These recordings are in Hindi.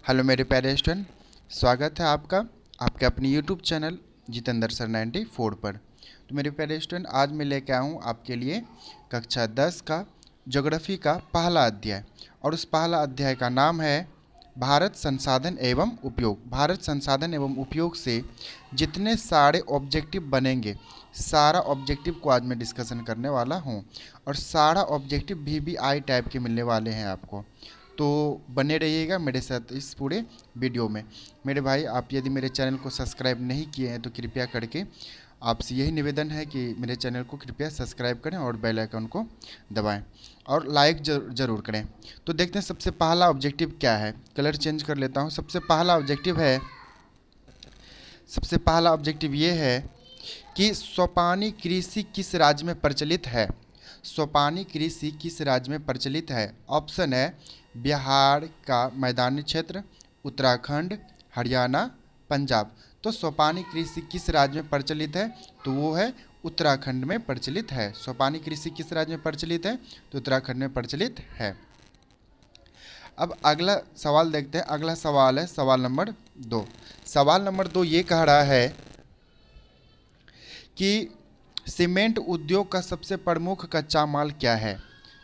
हेलो मेरे प्यारे स्टूडेंट, स्वागत है आपका आपके अपने यूट्यूब चैनल जितेंद्र सर 94 पर। तो मेरे प्यारे स्टूडेंट, आज मैं लेके आया हूँ आपके लिए कक्षा 10 का ज्योग्राफी का पहला अध्याय। और उस पहला अध्याय का नाम है भारत संसाधन एवं उपयोग। भारत संसाधन एवं उपयोग से जितने सारे ऑब्जेक्टिव बनेंगे, सारा ऑब्जेक्टिव को आज मैं डिस्कशन करने वाला हूँ। और सारा ऑब्जेक्टिव भी आई टाइप के मिलने वाले हैं आपको, तो बने रहिएगा मेरे साथ इस पूरे वीडियो में। मेरे भाई, आप यदि मेरे चैनल को सब्सक्राइब नहीं किए हैं तो कृपया करके आपसे यही निवेदन है कि मेरे चैनल को कृपया सब्सक्राइब करें और बेल आइकन को दबाएं और लाइक ज़रूर करें। तो देखते हैं सबसे पहला ऑब्जेक्टिव क्या है। कलर चेंज कर लेता हूं। सबसे पहला ऑब्जेक्टिव ये है कि सोपानी कृषि किस राज्य में प्रचलित है। सोपानी कृषि किस राज्य में प्रचलित है? ऑप्शन है बिहार का मैदानी क्षेत्र, उत्तराखंड, हरियाणा, पंजाब। तो सोपानी कृषि किस राज्य में प्रचलित है? तो वो है उत्तराखंड में प्रचलित है। सोपानी कृषि किस राज्य में प्रचलित है? तो उत्तराखंड में प्रचलित है। अब अगला सवाल देखते हैं। अगला सवाल है सवाल नंबर 2। सवाल नंबर 2 ये कह रहा है कि सीमेंट उद्योग का सबसे प्रमुख कच्चा माल क्या है?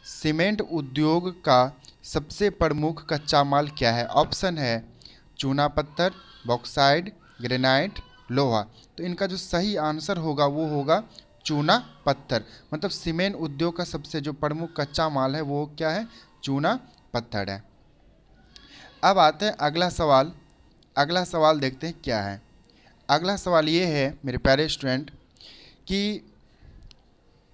सीमेंट उद्योग का सबसे प्रमुख कच्चा माल क्या है? ऑप्शन है चूना पत्थर, बॉक्साइट, ग्रेनाइट, लोहा। तो इनका जो सही आंसर होगा वो होगा चूना पत्थर। मतलब सीमेंट उद्योग का सबसे जो प्रमुख कच्चा माल है वो क्या है? चूना पत्थर है। अब आते हैं अगला सवाल। अगला सवाल देखते हैं क्या है। अगला सवाल ये है मेरे प्यारे स्टूडेंट कि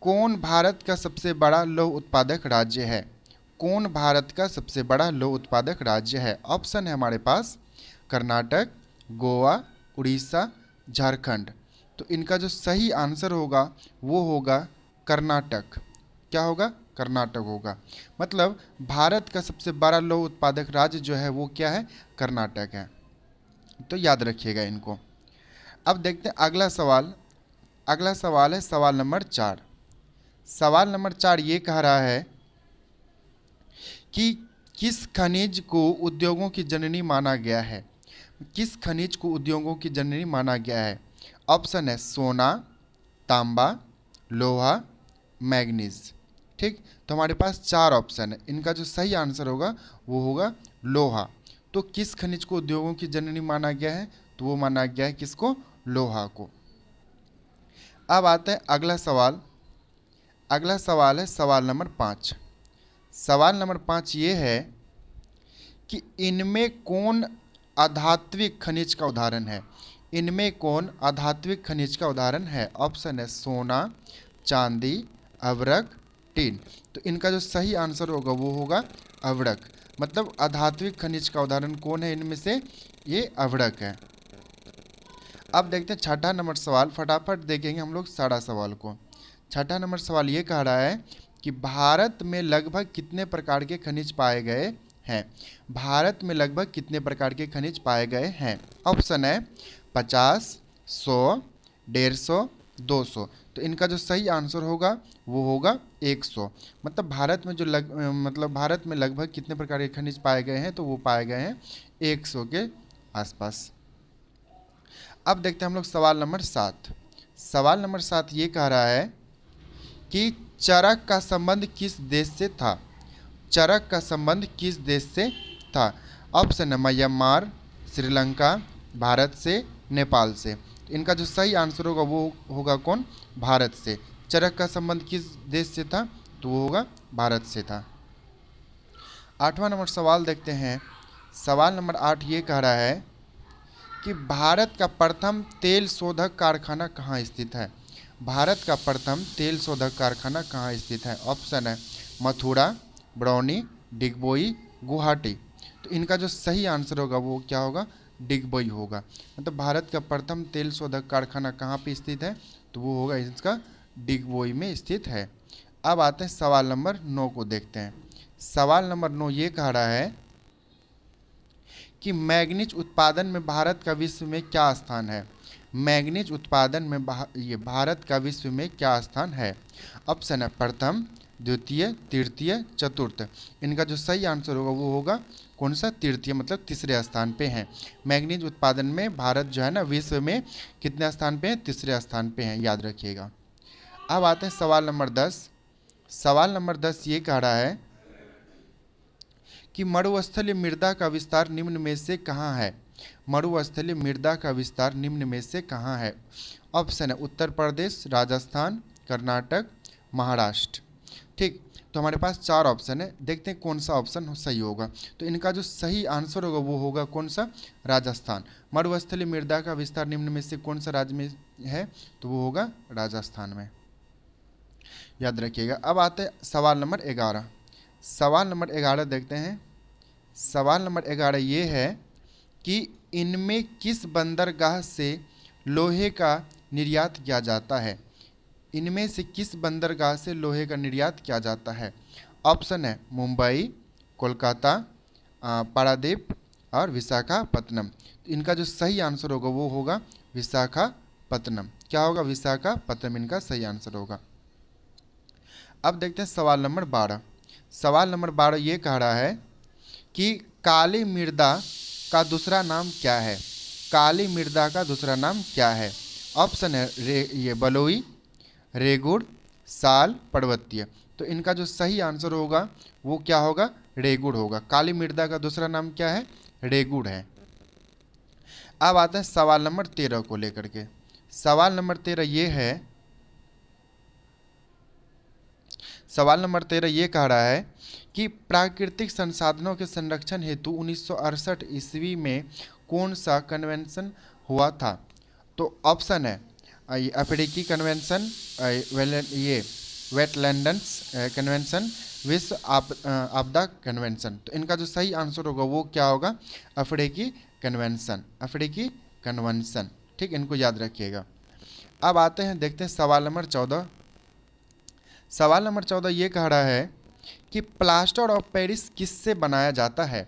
कौन भारत का सबसे बड़ा लौह उत्पादक राज्य है? कौन भारत का सबसे बड़ा लौह उत्पादक राज्य है? ऑप्शन है हमारे पास कर्नाटक, गोवा, उड़ीसा, झारखंड। तो इनका जो सही आंसर होगा वो होगा कर्नाटक। क्या होगा? कर्नाटक होगा। मतलब भारत का सबसे बड़ा लौह उत्पादक राज्य जो है वो क्या है? कर्नाटक है। तो याद रखिएगा इनको। अब देखते हैं अगला सवाल। अगला सवाल है सवाल नंबर 4। सवाल नंबर 4 ये कह रहा है कि किस खनिज को उद्योगों की जननी माना गया है? किस खनिज को उद्योगों की जननी माना गया है? ऑप्शन है सोना, तांबा, लोहा, मैग्नीज। ठीक, तो हमारे पास 4 ऑप्शन है। इनका जो सही आंसर होगा वो होगा लोहा। तो किस खनिज को उद्योगों की जननी माना गया है? तो वो माना गया है किसको? लोहा को। अब आते हैं अगला सवाल। अगला सवाल है सवाल नंबर 5। सवाल नंबर 5 ये है कि इनमें कौन अधात्विक खनिज का उदाहरण है? इनमें कौन अधात्विक खनिज का उदाहरण है? ऑप्शन है सोना, चांदी, अवरक, टीन। तो इनका जो सही आंसर होगा वो होगा अवरक। मतलब अधात्विक खनिज का उदाहरण कौन है इनमें से? ये अवरक है। अब देखते हैं छठा नंबर सवाल। फटाफट देखेंगे हम लोग सारा सवाल को। छठा नंबर सवाल ये कह रहा है कि भारत में लगभग कितने प्रकार के खनिज पाए गए हैं? भारत में लगभग कितने प्रकार के खनिज पाए गए हैं? ऑप्शन है 50, 100, 150, 200। तो इनका जो सही आंसर होगा वो होगा 100। मतलब भारत में मतलब भारत में लगभग कितने प्रकार के खनिज पाए गए हैं? तो वो पाए गए हैं 100 के आसपास। अब देखते हैं हम लोग सवाल नंबर 7। सवाल नंबर 7 ये कह रहा है कि चरक का संबंध किस देश से था? चरक का संबंध किस देश से था? ऑप्शन है म्यांमार, श्रीलंका, भारत से, नेपाल से। इनका जो सही आंसर होगा वो होगा कौन? भारत से। चरक का संबंध किस देश से था? तो वो होगा भारत से था। 8वां नंबर सवाल देखते हैं। सवाल नंबर 8 ये कह रहा है कि भारत का प्रथम तेल शोधक कारखाना कहाँ स्थित है? भारत का प्रथम तेल शोधक कारखाना कहाँ स्थित है? ऑप्शन है मथुरा, बरौनी, डिगबोई, गुवाहाटी। तो इनका जो सही आंसर होगा वो क्या होगा? डिगबोई होगा। मतलब भारत का प्रथम तेल शोधक कारखाना कहाँ पे स्थित है? तो वो होगा इसका डिगबोई में स्थित है। अब आते हैं सवाल नंबर 9 को देखते हैं। सवाल नंबर 9 ये कह रहा है कि मैग्नीज उत्पादन में भारत का विश्व में क्या स्थान है? मैग्नीज उत्पादन में ये भारत का विश्व में क्या स्थान है? ऑप्शन है प्रथम, द्वितीय, तृतीय, चतुर्थ। इनका जो सही आंसर होगा वो होगा कौन सा तृतीय मतलब तीसरे स्थान पे हैं। मैग्नीज उत्पादन में भारत जो है ना विश्व में कितने स्थान पे है, तीसरे स्थान पे हैं, याद रखिएगा। अब आते हैं सवाल नंबर 10। सवाल नंबर 10 ये कह रहा है कि मरुस्थलीय मृदा का विस्तार निम्न में से कहाँ है। मरुस्थलीय मृदा का विस्तार निम्न में से कहाँ है। ऑप्शन है उत्तर प्रदेश, राजस्थान, कर्नाटक, महाराष्ट्र। ठीक, तो हमारे पास 4 ऑप्शन है, देखते हैं कौन सा ऑप्शन सही होगा। तो इनका जो सही आंसर होगा वो होगा कौन सा, राजस्थान। मरुस्थलीय मृदा का विस्तार निम्न में से कौन सा राज्य में है, तो वो होगा राजस्थान में, याद रखिएगा। अब आते हैं सवाल नंबर 11। सवाल नंबर 11 देखते हैं। सवाल नंबर 11 ये है कि इनमें किस बंदरगाह से लोहे का निर्यात किया जाता है। इनमें से किस बंदरगाह से लोहे का निर्यात किया जाता है। ऑप्शन है मुंबई, कोलकाता, पारादीप और विशाखापत्तनम। तो इनका जो सही आंसर होगा वो होगा विशाखापत्तनम। क्या होगा, विशाखापत्तनम इनका सही आंसर होगा। अब देखते हैं सवाल नंबर 12। सवाल नंबर 12 ये कह रहा है कि काली मृदा का दूसरा नाम क्या है। काली मृदा का दूसरा नाम क्या है। ऑप्शन है ये बलुई, रेगुड़, साल, पर्वतीय। तो इनका जो सही आंसर होगा वो क्या होगा, रेगुड़ होगा। काली मृदा का दूसरा नाम क्या है, रेगुड़ है। अब आते हैं सवाल नंबर 13 को लेकर के। सवाल नंबर 13 ये है, सवाल नंबर 13 ये कह रहा है कि प्राकृतिक संसाधनों के संरक्षण हेतु 1968 ईस्वी में कौन सा कन्वेंशन हुआ था। तो ऑप्शन है अफ्रीकी कन्वेंशन, ये वेटलैंड्स कन्वेंशन, विश्व आपदा कन्वेंशन। तो इनका जो सही आंसर होगा वो क्या होगा, अफ्रीकी कन्वेंशन, अफ्रीकी कन्वेंशन। ठीक, इनको याद रखिएगा। अब आते हैं, देखते हैं सवाल नंबर 14। सवाल नंबर 14 ये कह रहा है कि प्लास्टर ऑफ पेरिस किससे बनाया जाता है।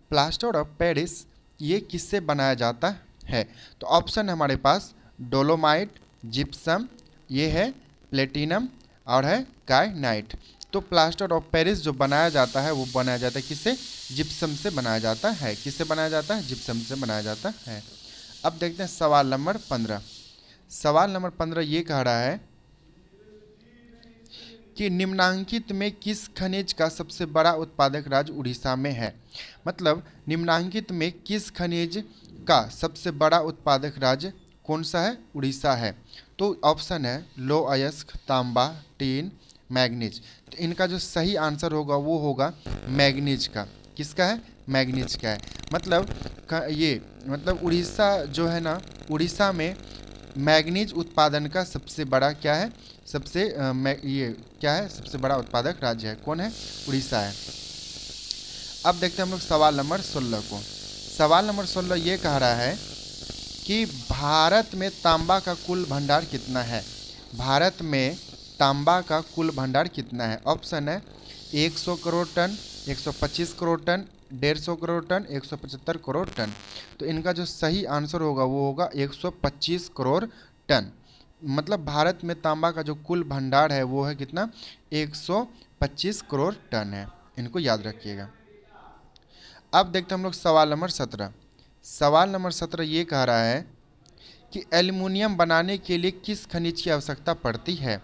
प्लास्टर ऑफ पेरिस ये किससे बनाया जाता है। तो ऑप्शन है हमारे पास डोलोमाइट, जिप्सम, ये है प्लेटिनम और है काइनाइट। तो प्लास्टर ऑफ पेरिस जो बनाया जाता है वो बनाया जाता है किससे, जिप्सम से बनाया जाता है। किससे बनाया जाता है, जिप्सम से बनाया जाता है। अब देखते हैं सवाल नंबर 15। सवाल नंबर 15 ये कह रहा है कि निम्नांकित में किस खनिज का सबसे बड़ा उत्पादक राज्य उड़ीसा में है। मतलब निम्नांकित में किस खनिज का सबसे बड़ा उत्पादक राज्य कौन सा है, उड़ीसा है। तो ऑप्शन है लौह अयस्क, तांबा, टीन, मैग्नीज। तो इनका जो सही आंसर होगा वो होगा मैग्नीज का। किसका है, मैग्नीज का है। मतलब उड़ीसा जो है ना, उड़ीसा में मैग्नीज उत्पादन का सबसे बड़ा क्या है, ये क्या है, सबसे बड़ा उत्पादक राज्य है, कौन है, उड़ीसा है। अब देखते हैं हम लोग सवाल नंबर 16 को। सवाल नंबर 16 ये कह रहा है कि भारत में तांबा का कुल भंडार कितना है। भारत में तांबा का कुल भंडार कितना है। ऑप्शन है 100 crore ton, 125 crore ton, 150 crore ton, 175 crore ton. तो इनका जो सही आंसर होगा वो होगा 125 करोड़ टन। मतलब भारत में तांबा का जो कुल भंडार है वो है कितना, 125 करोड़ टन है। इनको याद रखिएगा। अब देखते हैं हम लोग सवाल नंबर 17। सवाल नंबर 17 ये कह रहा है कि एल्युमिनियम बनाने के लिए किस खनिज की आवश्यकता पड़ती है।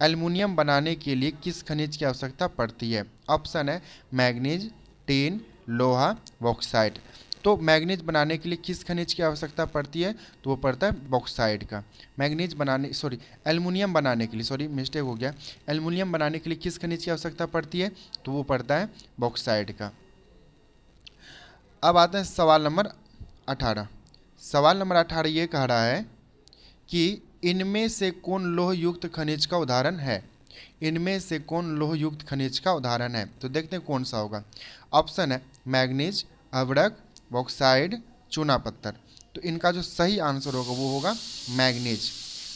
एल्युमिनियम बनाने के लिए किस खनिज की आवश्यकता पड़ती है। ऑप्शन है मैग्नीज, टीन, लोहा, बॉक्साइट। तो मैग्नीज बनाने के लिए किस खनिज की आवश्यकता पड़ती है, तो वो पड़ता है बॉक्साइट का। मैग्नीज बनाने एल्युमिनियम बनाने के लिए, मिस्टेक हो गया, एल्युमिनियम बनाने के लिए किस खनिज की आवश्यकता पड़ती है, तो वो पड़ता है बॉक्साइट का। अब आते हैं सवाल नंबर 18। सवाल नंबर 18 ये कह रहा है कि इनमें से कौन लोह युक्त खनिज का उदाहरण है। इनमें से कौन लोह युक्त खनिज का उदाहरण है। तो देखते हैं कौन सा होगा। ऑप्शन है मैग्नीज, अभ्रक, बॉक्साइड, चूना पत्थर। तो इनका जो सही आंसर होगा वो होगा मैग्नीज।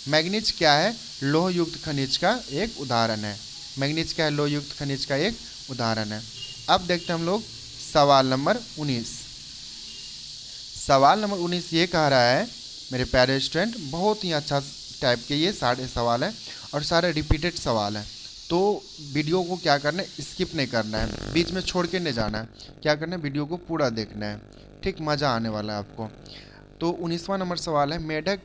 मैग्नीज क्या है, लोह युक्त खनिज का एक उदाहरण है। मैग्नीज क्या है, लोह युक्त खनिज का एक उदाहरण है। अब देखते हैं हम लोग सवाल नंबर 19। सवाल नंबर 19 ये कह रहा है मेरे प्यारे स्टूडेंट, बहुत ही अच्छा टाइप के ये सारे सवाल हैं और सारे रिपीटेड सवाल हैं। तो वीडियो को क्या करना है, स्किप नहीं करना है, बीच में छोड़ के नहीं जाना है, क्या करना है, वीडियो को पूरा देखना है। ठीक, मज़ा आने वाला है आपको। तो 19वां नंबर सवाल है, मेढक